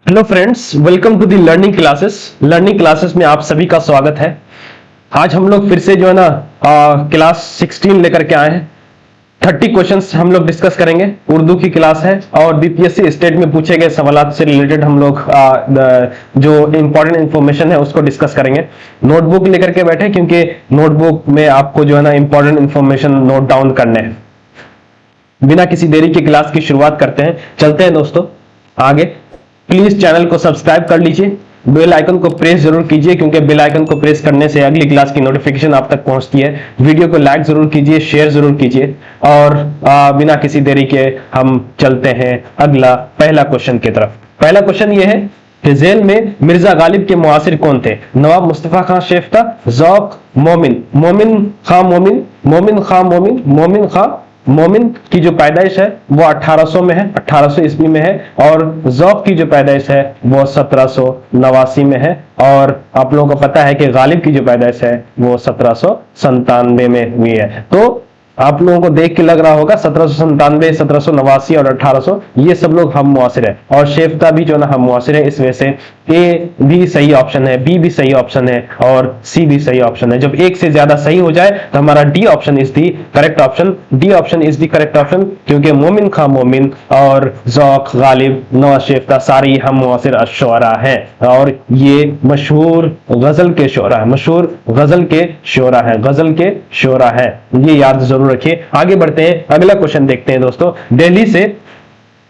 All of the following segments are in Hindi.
Hello friends, welcome to the learning classes में आप सभी का स्वागत है। आज हम लोग फिर से जो है ना क्लास 16 लेकर के आए हैं। 30 क्वेश्चंस हम लोग डिस्कस करेंगे। उर्दू की क्लास है और बीपीएससी स्टेट में पूछे गए सवालों से रिलेटेड हम लोग जो इंपॉर्टेंट इंफॉर्मेशन है उसको डिस्कस करेंगे। नोटबुक लेकर के बैठे क्योंकि नोटबुक में आपको जो है ना इंपॉर्टेंट इंफॉर्मेशन नोट डाउन करने हैं। बिना किसी देरी की क्लास की शुरुआत करते हैं, चलते हैं दोस्तों आगे। प्लीज चैनल को सब्सक्राइब कर लीजिए, बेल आइकन को प्रेस जरूर कीजिए क्योंकि बेल आइकन को प्रेस करने से अगली क्लास की नोटिफिकेशन आप तक पहुंचती है। वीडियो को लाइक जरूर कीजिए, शेयर जरूर कीजिए और बिना किसी देरी के हम चलते हैं अगला पहला क्वेश्चन की तरफ। पहला क्वेश्चन ये है कि जेल में मिर्जा गालिब के मुआसिर कौन थे? नवाब मुस्तफा खां शेफ्ता, ज़ौक़ मोमिन, मोमिन खां मोमिन, मोमिन खां मोमिन, मोमिन खां मोमिन की जो पैदाइश है वो 1800 में है, 1800 ईस्वी में है और ज़ौक़ की जो पैदाइश है वो 1789 में है। और आप लोगों को पता है कि गालिब की जो पैदाइश है वो 1797 में हुई है। तो आप लोगों को देख के लग रहा होगा 1797, 1789 और 1800 ये सब लोग हम मुआसिर है और शेफ्ता भी जो ना हम मुआसिर है। इस वजह से ए भी सही ऑप्शन है, बी भी सही ऑप्शन है और सी भी सही ऑप्शन है। जब एक से ज्यादा सही हो जाए तो हमारा D option is the correct option. D option is the correct option क्योंकि मोमिन खां मोमिन और ज़ौक़, गालिब, नवाब शेफ्ता सारी हम मुआसिर अशोरा हैं और ये मशहूर गजल के शोरा है, मशहूर गजल के शोरा है, गजल के शोरा है। ये याद जरूर रखिए। आगे बढ़ते हैं, अगला क्वेश्चन देखते हैं दोस्तों। दिल्ली से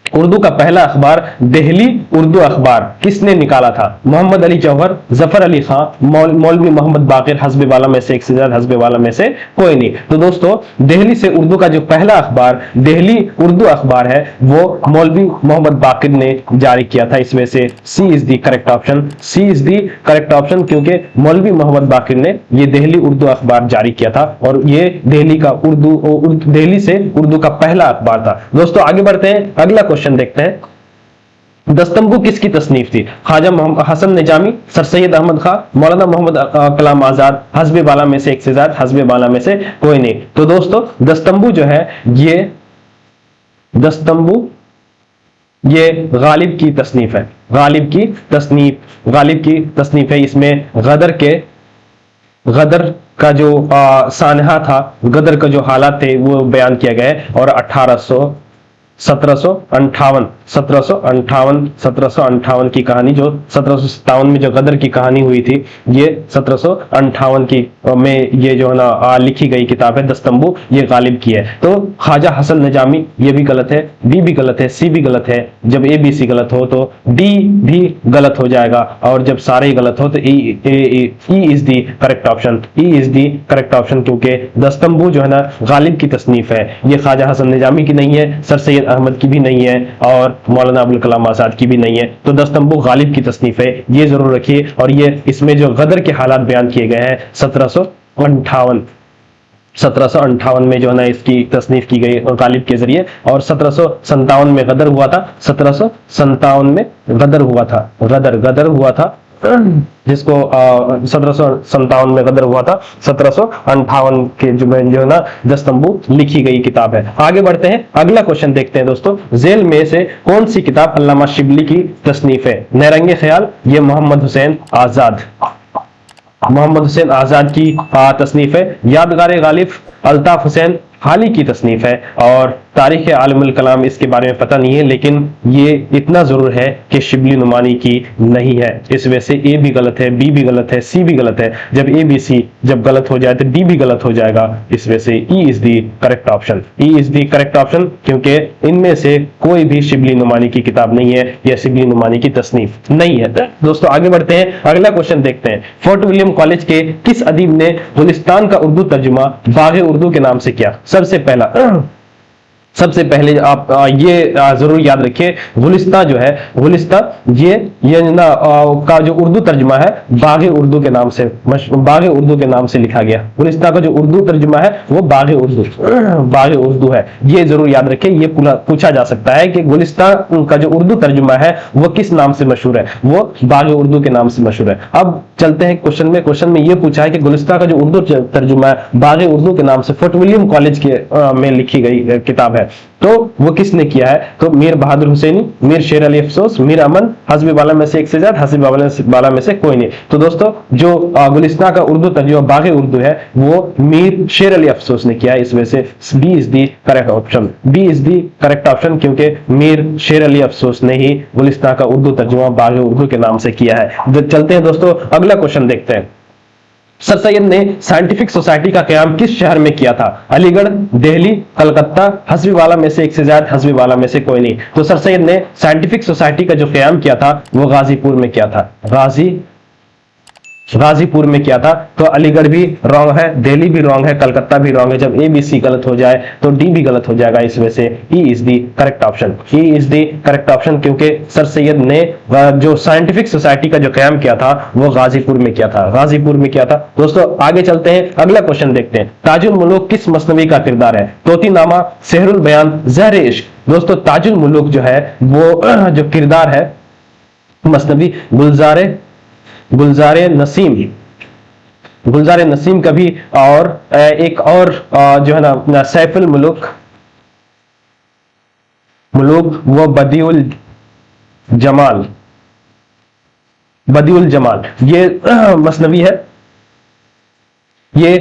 उर्दू का पहला अखबार दिल्ली उर्दू अखबार किसने निकाला था? मोहम्मद अली जौहर, जफर अली खां, मौलवी मोहम्मद बाकिर, हस्बे वाला में से एक से ज्यादा, हस्बे वाला में से कोई नहीं। तो दोस्तों दिल्ली से उर्दू का जो पहला अखबार दिल्ली उर्दू अखबार है वो मौलवी मोहम्मद बाकिर ने जारी किया था। इस वजह से C is the correct option, C is the correct option क्योंकि मौलवी मोहम्मद बाकिर ने ये दिल्ली उर्दू अखबार जारी किया था और ये दिल्ली का दिल्ली से उर्दू का पहला अखबार था। दोस्तों आगे बढ़ते हैं, अगला क्वेश्चन देखते हैं। दस्तंबू किसकी तसनीफ थी? ख्वाजा हसन निजामी, सर सैयद अहमद खां, मौलाना मोहम्मद कलाम आजाद, हस्बे वाला में से एक से ज्यादा, हस्बे वाला में से कोई नहीं। तो दोस्तों दस्तंबू जो है ये दस्तंबू ये गालिब की तसनीफ है, गालिब की तसनीफ है। इसमें गदर का जो सानहा था, गदर का जो हालात थे वो बयान किया गया है और 1758 की कहानी, जो 1757 में जो गदर की कहानी हुई थी, ये 1758 की में ये जो है ना लिखी गई किताब है दस्तंबू, ये गालिब की है। तो ख्वाजा हसन निजामी ये भी गलत है, बी भी गलत है, सी भी गलत है। जब ए बी सी गलत हो तो डी भी गलत हो जाएगा और जब सारे ही गलत हो तो E is the correct option, E is the correct option क्योंकि दस्तंबू जो है ना गालिब की तसनीफ है। ये ख्वाजा हसन निजामी की नहीं है, सर सैयद अहमद की भी नहीं है और मौलाना अबुल कलाम आजाद की भी नहीं है। तो दस्तंबू गालिब की तसनीफ है, ये जरूर रखिए। और ये इसमें जो गदर के हालात बयान किए गए हैं 1758 में जो है ना इसकी तसनीफ की गई गालिब के जरिए और 1757 में गदर हुआ था, 1757 में गदर हुआ था जिसको 1757 में गदर हुआ था। 1758 के जो है ना दस्तंबू लिखी गई किताब है। आगे बढ़ते हैं, अगला क्वेश्चन देखते हैं दोस्तों। जेल में से कौन सी किताब अल्लामा शिबली की तसनीफ है? नहरंगे ख्याल, ये मोहम्मद हुसैन आजाद की तसनीफ है। यादगार गालिब अल्ताफ हुसैन हाली की तसनीफ है और तारीख आलमुल कलाम इसके बारे में पता नहीं है, लेकिन ये इतना जरूर है कि शिबली नुमानी की नहीं है। इस वजह से ए भी गलत है, बी भी गलत है, सी भी गलत है। जब ए बी सी जब गलत हो जाए तो डी भी गलत हो जाएगा। इस वजह से E is the correct option, E is the correct option क्योंकि इनमें से कोई भी शिबली नुमानी की किताब नहीं है या शिबली नुमानी की तसनीफ नहीं है। दोस्तों आगे बढ़ते हैं, अगला क्वेश्चन देखते हैं। फोर्ट विलियम कॉलेज के किस अदीब ने गुलिस्तान का उर्दू तर्जुमा बाग़ उर्दू के नाम से किया? सबसे पहले आप ये जरूर याद रखिए, गुलिस्तां जो है, गुलिस्तां ये ना का जो उर्दू तर्जुमा है बाग़ उर्दू के नाम से लिखा गया। गुलिस्तां का जो उर्दू तर्जुमा है वो बाग़ उर्दू है। ये जरूर याद रखिए, ये पूछा जा सकता है कि गुलिस्तां का जो उर्दू तर्जुमा है वो किस नाम से मशहूर है? वो बाग़ उर्दू के नाम से मशहूर है। अब चलते हैं क्वेश्चन में ये पूछा है कि गुलिस्तां का जो उर्दू तर्जुमा है बाग़ उर्दू के नाम से फोर्ट विलियम कॉलेज के में लिखी गई किताब है। तो वो किसने किया है? तो मीर बहादुर हुसैनी, मीर शेर अली अफसोस, मीर अमन, हस्बी वाला में से एक से ज्यादा, हस्बी वाला में से कोई नहीं। तो दोस्तों जो गुलिस्तान का उर्दू तर्जुमा बाग़े उर्दू है वो मीर शेर अली अफसोस ने किया है। इस वजह से B is the correct option, B is the correct option, क्योंकि मीर शेर अली अफसोस ने ही गुलिस्तान का उर्दू तर्जुमा बाग़े उर्दू के नाम से किया है। चलते हैं दोस्तों, अगला क्वेश्चन देखते हैं। सर सैयद ने साइंटिफिक सोसाइटी का क्याम किस शहर में किया था? अलीगढ़, दिल्ली, कलकत्ता, हस्बी वाला में से एक से ज्यादा, हस्बी वाला में से कोई नहीं। तो सर सैयद ने साइंटिफिक सोसाइटी का जो क्याम किया था वो गाजीपुर में किया था, गाजीपुर में किया था। तो अलीगढ़ भी रॉन्ग है, दिल्ली भी रॉन्ग है, कलकत्ता भी रॉन्ग है। जब ए बी सी गलत हो जाए तो डी भी गलत हो जाएगा। इस वजह से E is the correct option, E is the correct option, क्योंकि सर सैयद ने जो साइंटिफिक सोसाइटी का जो क्याम किया था वो गाजीपुर में किया था, गाजीपुर में किया था। दोस्तों आगे चलते हैं, अगला क्वेश्चन देखते हैं। ताजुल मुलूक किस मसनवी का किरदार है? तोतीनामा, सेहरुल बयान, ज़हर इश्क। दोस्तों ताजुल मुलूक जो है वो जो किरदार है मसनवी गुलजारे नसीम का भी, और एक और जो है ना सैफुल मुलूक वो बदिउल जमाल ये मसनवी है। ये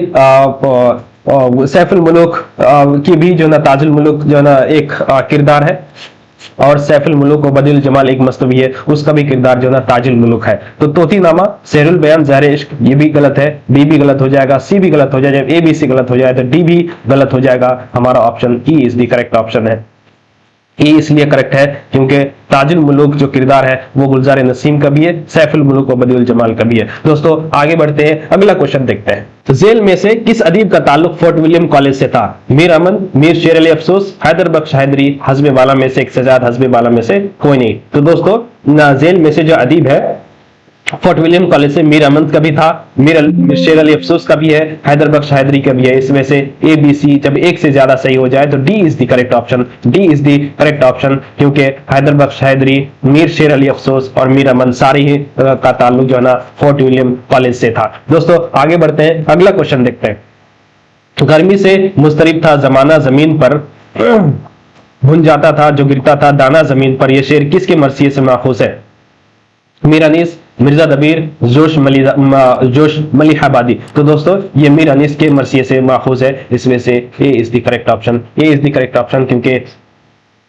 सैफुल मुलूक की भी जो ना ताजुल मुलूक जो ना एक किरदार है, और सैफुल मुलूक और बदिउल जमाल एक मसनवी है, उसका भी किरदार जो ना ताजुल मुलूक है। तो तोतीनामा, सेहरुल बयान, ज़हर इश्क ये भी गलत है, बी भी गलत हो जाएगा, सी भी गलत हो जाएगा, ए बी सी गलत हो जाए तो डी भी गलत हो जाएगा। हमारा option E is the correct option है। ये इसलिए करेक्ट है क्योंकि ताजुल मुलूक जो किरदार है वो गुलजार नसीम का भी है, सैफुल मुलूक और बदिउल जमाल का भी है। दोस्तों आगे बढ़ते हैं, अगला क्वेश्चन देखते हैं। तो जेल में से किस अदीब का ताल्लुक फोर्ट विलियम कॉलेज से था? मीर अमन, मीर शेर अली अफसोस, हैदर बख्श हैदरी, हस्बे वाला में से एक से ज्यादा, हस्बे वाला में से कोई नहीं। तो दोस्तों जेल में से जो अदीब है फोर्ट विलियम कॉलेज से मीर अमन का भी था, मीर शेर अली अफसोस का भी है, हैदर बख्श हैदरी का भी है। इसमें से ए बी सी जब एक से ज्यादा सही हो जाए तो D is the correct option, D is the correct option, क्योंकि हैदर बख्श हैदरी, मीर शेर अली अफसोस और मीर अमन सारी ही का ताल्लुक जो है ना फोर्ट विलियम कॉलेज से था। दोस्तों आगे बढ़ते हैं, अगला क्वेश्चन देखते हैं। गर्मी से मुस्तरिब था जमाना जमीन पर भुन जाता था जो गिरता था दाना जमीन पर, यह शेर किसके मरसिए से माखूज है? मीर अनीस, मिर्जा दबीर, जोश मलिहाबादी। तो दोस्तों ये मीर अनीस के मरसिए से माखूज है। इस वजह से A is the correct option, A is the correct option, क्योंकि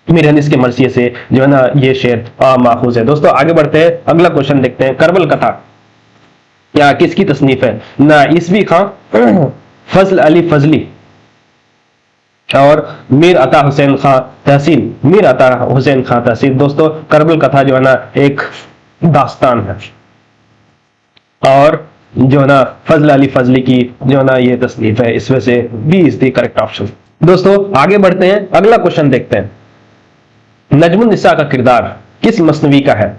मीर अनीस के मरसिए से जो है ना ये शेर माखूज है। दोस्तों आगे बढ़ते हैं, अगला क्वेश्चन देखते हैं। करबल कथा क्या किसकी तसनीफ है? ना ईसवी खां, फजल अली फजली और मीर अता हुसैन खां तहसीन, मीर अता हुसैन खां तहसीन। दोस्तों करबल कथा जो है ना एक दास्तान है, और जो ना फजल अली फजली की जो ना ये तसनीफ है। इस वजह से B is the correct option. दोस्तों आगे बढ़ते हैं, अगला क्वेश्चन देखते हैं। नजमुन निसा का किरदार किस मसनवी का है?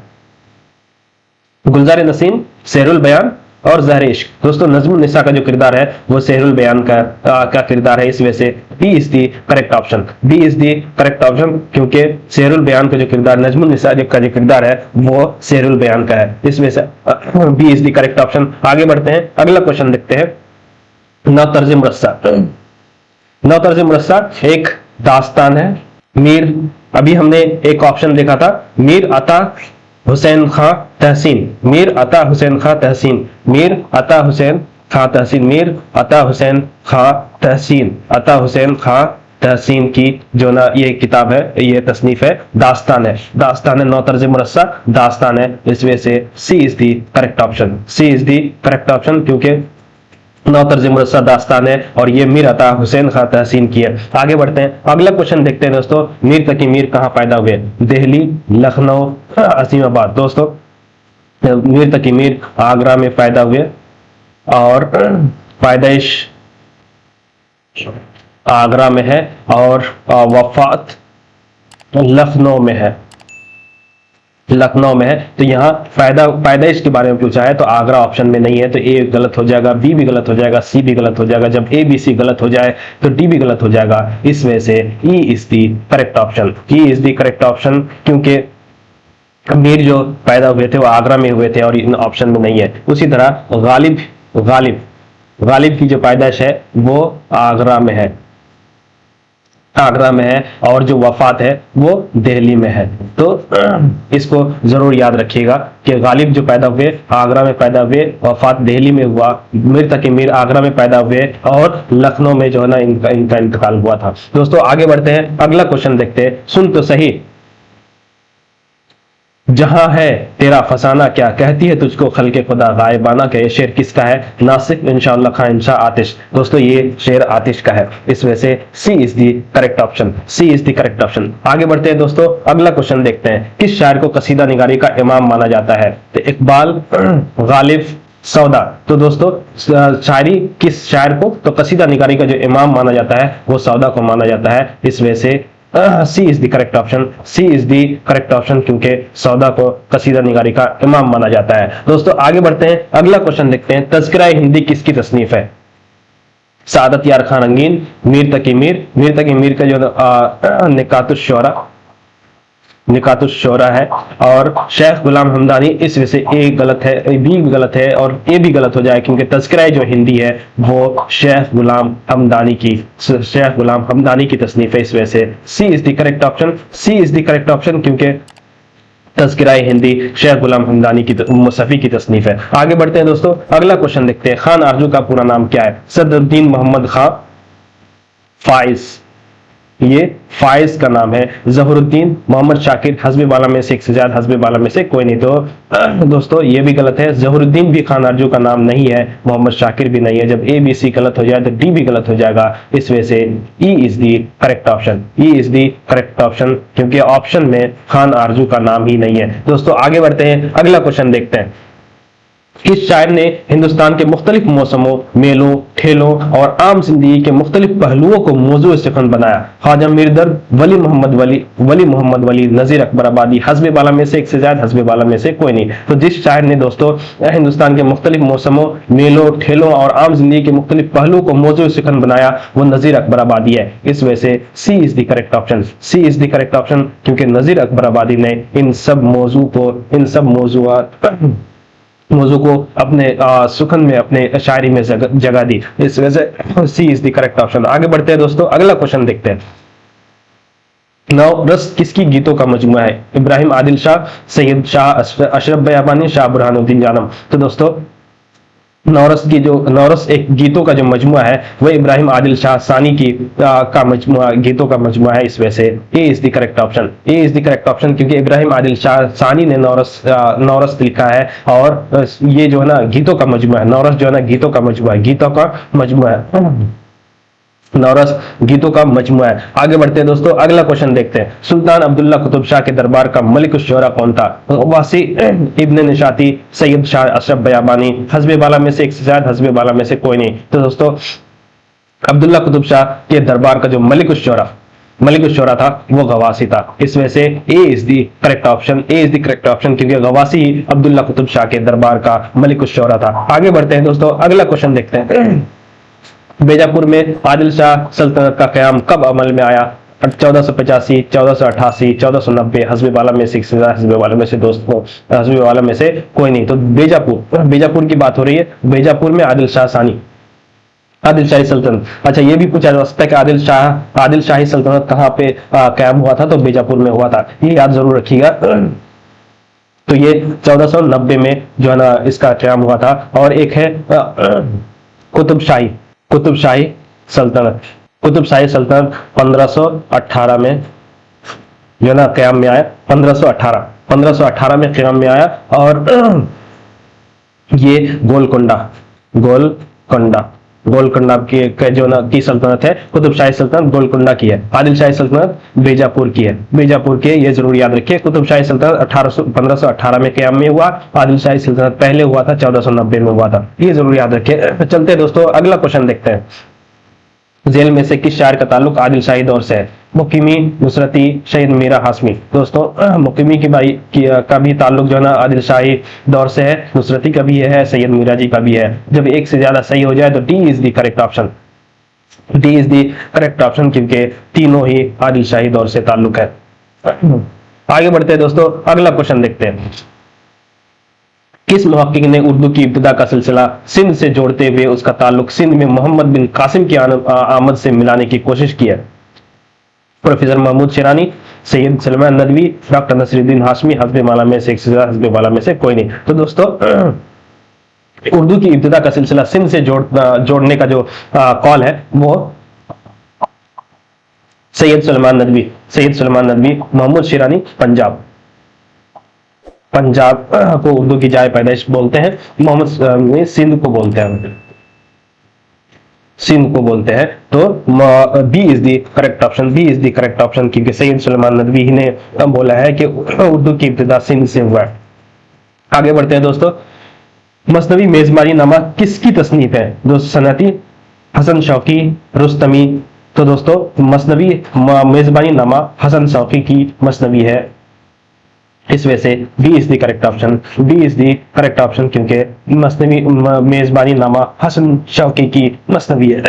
गुलजार नसीम, सेहरुल बयान और ज़हर इश्क। दोस्तों नजमुन निसा का जो किरदार है वो सेहरुल बयान का किरदार है। इस वजह से B is the correct option, B is the correct option, क्योंकि सेहरुल बयान का जो किरदार, नजमुन निसा का जो किरदार है वो सेहरुल बयान का है। इस वजह से B is the correct option. आगे बढ़ते हैं, अगला क्वेश्चन देखते हैं। नौतर्ज मुरस्सा, नौतर्ज मुरस्सा एक दास्तान है। मीर, अभी हमने एक ऑप्शन देखा था, मीर अता हुसैन खां तहसीन, मीर अता हुसैन खां तहसीन, मीर अता हुसैन खां तहसीन, मीर अता हुसैन खां तहसीन, अता हुसैन खां तहसीन की जो ना ये किताब है, ये तसनीफ है, दास्तान है, दास्तान है, नौतर्ज मुरस्सा दास्तान है। इस वजह से C is the correct option, C is the correct option, क्योंकि नौतर्ज मुरस्सा दास्तान है और ये मीर अता हुसैन खां तहसीन की है। आगे बढ़ते हैं, अगला क्वेश्चन देखते हैं। दोस्तों मीर तकी मीर कहां पैदा हुए? दिल्ली, लखनऊ, असीमाबाद। दोस्तों मीर तकी मीर आगरा में पैदा हुए और पैदाइश आगरा में है और वफात लखनऊ में है, लखनऊ में है। तो यहाँ पैदाइश के बारे में पूछा है तो आगरा ऑप्शन में नहीं है, तो ए गलत हो जाएगा, बी भी गलत हो जाएगा, सी भी गलत हो जाएगा। जब ए बी सी गलत हो जाए तो डी भी गलत हो जाएगा। इस वजह से E is the correct option, E is the correct option, क्योंकि मीर जो पैदा हुए थे वो आगरा में हुए थे और इन ऑप्शन में नहीं है। उसी तरह गालिब की जो पैदाइश है वो आगरा में है, आगरा में है और जो वफात है वो दिल्ली में है। तो इसको जरूर याद रखिएगा कि गालिब जो पैदा हुए आगरा में पैदा हुए, वफात दिल्ली में हुआ, मीर तकी मीर आगरा में पैदा हुए और लखनऊ में जो है ना इनका इंतकाल हुआ था। दोस्तों आगे बढ़ते हैं, अगला क्वेश्चन देखते हैं। सुन तो सही, जहां है तेरा फसाना क्या, कहती है तुझको खल्के खुदा गायबाना। क्या ये शेर किसका है? नासिक इंशाअल्लाह खान इंशा आतिश। दोस्तों ये शेर आतिश का है, इस वजह से C is the correct option, C is the correct option. आगे बढ़ते हैं दोस्तों, अगला क्वेश्चन देखते हैं। किस शायर को कसीदा निगारी का इमाम माना जाता है? तो इकबाल, गालिब, सौदा। तो दोस्तों शायरी किस शायर को? तो कसीदा निगारी का जो इमाम माना जाता है वो सौदा को माना जाता है, इस वजह से C is the correct option, C is the correct option, क्योंकि सौदा को कसीदा निगारी का इमाम माना जाता है। दोस्तों आगे बढ़ते हैं, अगला क्वेश्चन देखते हैं। तज़किरा हिंदी किसकी तसनीफ है? सादत यार खान रंगीन, मीर तकी मीर, मीर तकी मीर का जो निकातुश शोरा है, और शेख गुलाम हमदानी। इस वजह से ए गलत है, बी भी गलत है और ए भी गलत हो जाए, क्योंकि तज़किरा जो हिंदी है वो शेख गुलाम हमदानी की तसनीफ है, इस वजह से C is the correct option, C is the correct option, क्योंकि तज़किरा हिंदी शेख गुलाम हमदानी की मुसफ़ी की तसनीफ है। आगे बढ़ते हैं दोस्तों, अगला क्वेश्चन देखते हैं। खान आरजू का पूरा नाम क्या है? सदरुद्दीन मोहम्मद खां फाइज, ये फाइज का नाम है। जहरुद्दीन मोहम्मद शाकिर, हस्बे वाला में से एक से ज्यादा, हस्बे वाला में से कोई नहीं। तो दोस्तों ये भी गलत है, जहरुद्दीन भी खान आरजू का नाम नहीं है, मोहम्मद शाकिर भी नहीं है। जब ए बी सी गलत हो जाए तो डी भी गलत हो जाएगा, इस वजह से E is the correct option, E is the correct option, क्योंकि ऑप्शन में खान आरजू का नाम ही नहीं है। दोस्तों आगे बढ़ते हैं, अगला क्वेश्चन देखते हैं। किस शायर ने हिंदुस्तान के मुख्तलिफ मौसमों, मेलों, ठेलों और आम जिंदगी के मुख्तलिफ पहलुओं को मौजूद सिफन बनाया? ख्वाजा मीरदर्द, वली मोहम्मद वली, नजीर अकबर आबादी, हस्बे वाला में से एक से ज्यादा, हस्बे वाला में से कोई नहीं। तो जिस शायर ने दोस्तों हिंदुस्तान के मुख्तलिफ मौसमों, मेलों, ठेलों और आम जिंदगी के मुख्तलिफ पहलुओं को मौजूद सिफन बनाया वो नजीर अकबर आबादी है, इस वजह से C is the correct option, C is the correct option, क्योंकि नजीर अकबर आबादी ने इन सब मौजू को अपने सुखन में, अपने शायरी में जगह दी, इस वजह से C is the correct option. आगे बढ़ते हैं दोस्तों, अगला क्वेश्चन देखते हैं। नौ रस किसकी गीतों का मजमुआ है? इब्राहिम आदिल शाह, सैयद शाह अशरफ बयाबानी, शाह बुरहानुद्दीन जानम। तो दोस्तों नौरस एक गीतों का जो मजमुआ है वह इब्राहिम आदिल शाह सानी की का मजमुआ, गीतों का मजमुआ है, इस वजह से A is the correct option, A is the correct option, क्योंकि इब्राहिम आदिल शाह सानी ने नौरस लिखा है और ये जो है ना गीतों का मजमुआ है। नौरस जो है ना गीतों का मजमुआ है, गीतों का मजमुआ है, नौरस गीतों का मजमुआ है। आगे बढ़ते हैं दोस्तों, अगला क्वेश्चन देखते हैं। सुल्तान अब्दुल्ला कुतुब शाह के दरबार का मलिक उश-शुरा कौन था? वासी इब्न निशाती, सैयद शाह अशरफ बयाबानी, हस्बे वाला में से एक से ज्यादा, हस्बे वाला में से कोई नहीं। तो दोस्तों अब्दुल्ला कुतुब शाह के दरबार का जो मलिक उश-शुरा था वो गवासी था, इस वजह से A is the correct option, A is the correct option, क्योंकि गवासी अब्दुल्ला कुतुब शाह के दरबार का मलिक उश-शुरा था। आगे बढ़ते हैं दोस्तों, अगला क्वेश्चन देखते हैं। बीजापुर में आदिल शाह सल्तनत का कयाम कब अमल में आया? 1485, 1488, 1490, हस्बे वाला में से, हस्बे वाला में से दोस्तों, हस्बे वाला में से कोई नहीं। तो बीजापुर की बात हो रही है, बीजापुर में आदिल शाही सल्तनत। अच्छा ये भी पूछा जा सकता है कि आदिल शाही सल्तनत कहाँ पे कायम हुआ था? तो बीजापुर में हुआ था, ये याद जरूर रखिएगा। तो ये 1490 में जो है ना इसका कायम हुआ था। और एक है कुतुब शाही सल्तनत 1518 में जो है ना क़याम में आया, 1518 में क़याम में आया। और ये गोलकोंडा की जो ना की सल्तनत है, कुतुब शाही सल्तनत गोलकोंडा की है। आदिल शाही सल्तनत बीजापुर की है, बीजापुर के, ये जरूर याद रखिए। कुतुब शाही सल्तनत 1518 में क़याम में हुआ, आदिल शाही सल्तनत पहले हुआ था, 1490 में हुआ था, ये जरूर याद रखिए। चलते हैं दोस्तों, अगला क्वेश्चन देखते हैं। जेल में से किस शायर का ताल्लुक आदिल शाही दौर से है? मुकीमी, नुसरती, शहीद मीरा हाशमी। दोस्तों मुकीमी का भी ताल्लुक जो है ना आदिल शाही दौर से है, नुसरती का भी है, सैयद मीरा जी का भी है। जब एक से ज्यादा सही हो जाए तो D is the correct option, D is the correct option, क्योंकि तीनों ही आदिल शाही दौर से ताल्लुक है। आगे बढ़ते हैं दोस्तों, अगला क्वेश्चन देखते हैं। किस मुहक्किक ने उर्दू की इब्तिदा का सिलसिला सिंध से जोड़ते हुए उसका ताल्लुक सिंध में मोहम्मद बिन कासिम की आमद से मिलाने की कोशिश की है? प्रोफेसर महमूद शिरानी, सैयद सलमान नदवी, डॉक्टर नसीरुद्दीन हाशमी, हस्बे माला में से एक से ज्यादा, हस्बे माला में से कोई नहीं। तो दोस्तों उर्दू की इब्तिदा का सिलसिला सिंध से जोड़ने का जो कॉल है वो सैयद सलमान नदवी, महमूद शिरानी, पंजाब को उर्दू की जाए पैदाइश बोलते हैं, मोहम्मद सिंध को बोलते हैं, तो B is the correct option, क्योंकि सैयद सलमान नदवी ने बोला है कि उर्दू की इब्तिदा सिंध से हुआ है। आगे बढ़ते हैं दोस्तों, मसनवी मेजबानी नामा किसकी तसनीफ है? दोस्तों सनती, हसन शौकी, रुस्तमी। तो दोस्तों मसनवी मेजबानी नामा हसन शौकी की मसनवी है, इस वजह से B is the correct option, क्योंकि मसनवी मेजबानी नामा हसन शौकी की मसनवी है।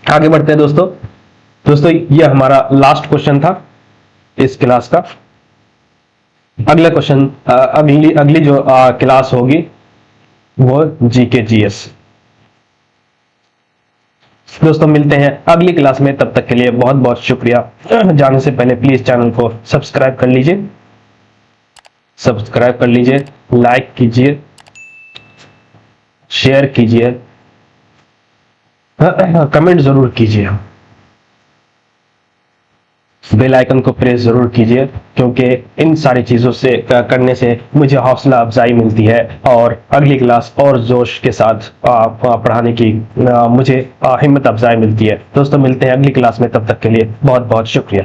आगे बढ़ते हैं दोस्तों ये हमारा लास्ट क्वेश्चन था इस क्लास का। अगला क्वेश्चन, अगली जो क्लास होगी वो जीके जीएस। दोस्तों मिलते हैं अगली क्लास में, तब तक के लिए बहुत बहुत शुक्रिया। जाने से पहले प्लीज चैनल को सब्सक्राइब कर लीजिए, लाइक कीजिए, शेयर कीजिए, कमेंट जरूर कीजिए, बेल आइकन को प्रेस जरूर कीजिए, क्योंकि इन सारी चीजों से करने से मुझे हौसला अफजाई मिलती है और अगली क्लास और जोश के साथ पढ़ाने की मुझे हिम्मत अफजाई मिलती है। दोस्तों मिलते हैं अगली क्लास में, तब तक के लिए बहुत बहुत शुक्रिया।